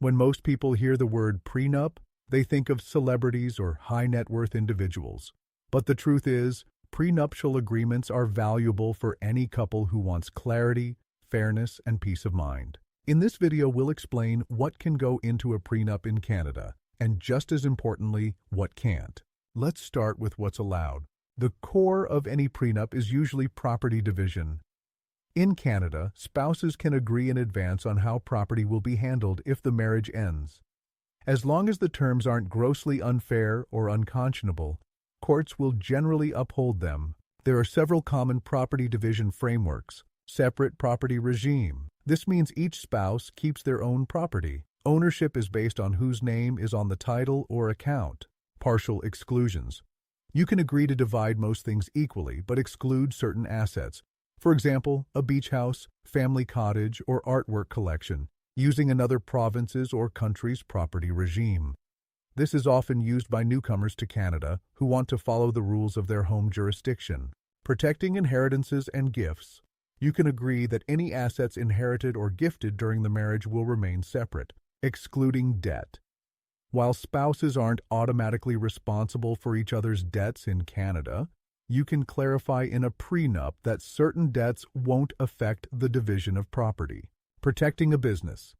When most people hear the word prenup, they think of celebrities or high-net-worth individuals. But the truth is, prenuptial agreements are valuable for any couple who wants clarity, fairness, and peace of mind. In this video, we'll explain what can go into a prenup in Canada, and just as importantly, what can't. Let's start with what's allowed. The core of any prenup is usually property division. In Canada, spouses can agree in advance on how property will be handled if the marriage ends. As long as the terms aren't grossly unfair or unconscionable, courts will generally uphold them. There are several common property division frameworks. Separate property regime. This means each spouse keeps their own property. Ownership is based on whose name is on the title or account. Partial exclusions. You can agree to divide most things equally, but exclude certain assets. For example, a beach house, family cottage, or artwork collection, using another province's or country's property regime. This is often used by newcomers to Canada who want to follow the rules of their home jurisdiction. Protecting inheritances and gifts. You can agree that any assets inherited or gifted during the marriage will remain separate, excluding debt. While spouses aren't automatically responsible for each other's debts in Canada, you can clarify in a prenup that certain debts won't affect the division of property. Protecting a business.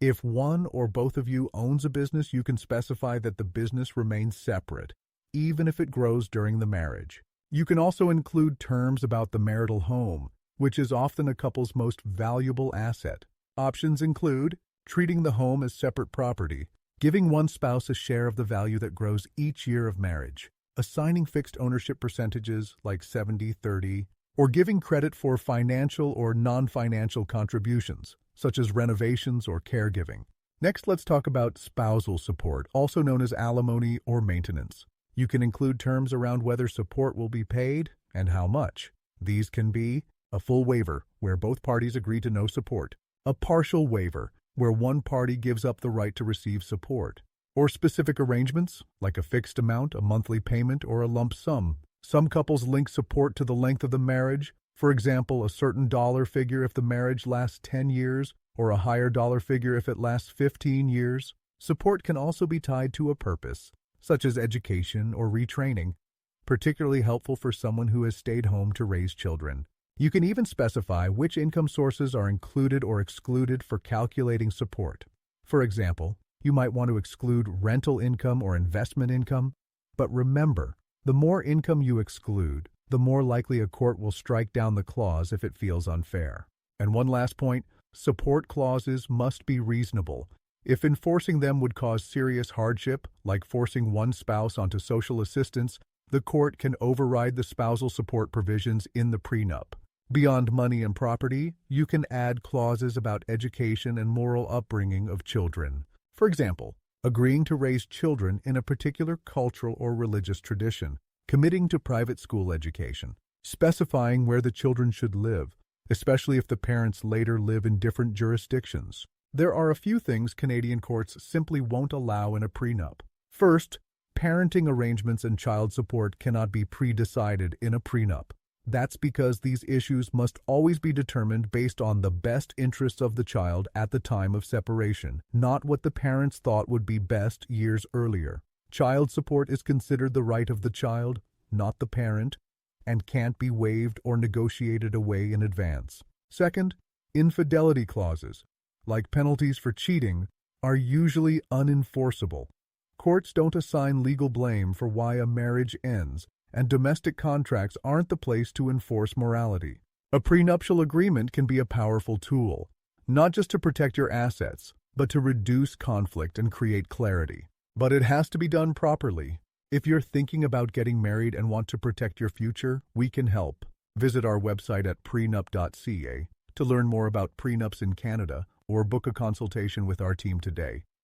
If one or both of you owns a business, you can specify that the business remains separate, even if it grows during the marriage. You can also include terms about the marital home, which is often a couple's most valuable asset. Options include treating the home as separate property, giving one spouse a share of the value that grows each year of marriage, assigning fixed ownership percentages like 70-30, or giving credit for financial or non-financial contributions, such as renovations or caregiving. Next, let's talk about spousal support, also known as alimony or maintenance. You can include terms around whether support will be paid and how much. These can be a full waiver, where both parties agree to no support, a partial waiver, where one party gives up the right to receive support, or specific arrangements, like a fixed amount, a monthly payment, or a lump sum. Some couples link support to the length of the marriage, for example, a certain dollar figure if the marriage lasts 10 years, or a higher dollar figure if it lasts 15 years. Support can also be tied to a purpose, such as education or retraining, particularly helpful for someone who has stayed home to raise children. You can even specify which income sources are included or excluded for calculating support. For example, you might want to exclude rental income or investment income, but remember, the more income you exclude, the more likely a court will strike down the clause if it feels unfair. And one last point, support clauses must be reasonable. If enforcing them would cause serious hardship, like forcing one spouse onto social assistance, the court can override the spousal support provisions in the prenup. Beyond money and property, you can add clauses about education and moral upbringing of children. For example, agreeing to raise children in a particular cultural or religious tradition, committing to private school education, specifying where the children should live, especially if the parents later live in different jurisdictions. There are a few things Canadian courts simply won't allow in a prenup. First, parenting arrangements and child support cannot be pre-decided in a prenup. That's because these issues must always be determined based on the best interests of the child at the time of separation, not what the parents thought would be best years earlier. Child support is considered the right of the child, not the parent, and can't be waived or negotiated away in advance. Second, infidelity clauses, like penalties for cheating, are usually unenforceable. Courts don't assign legal blame for why a marriage ends, and domestic contracts aren't the place to enforce morality. A prenuptial agreement can be a powerful tool, not just to protect your assets, but to reduce conflict and create clarity. But it has to be done properly. If you're thinking about getting married and want to protect your future, we can help. Visit our website at prenup.ca to learn more about prenups in Canada or book a consultation with our team today.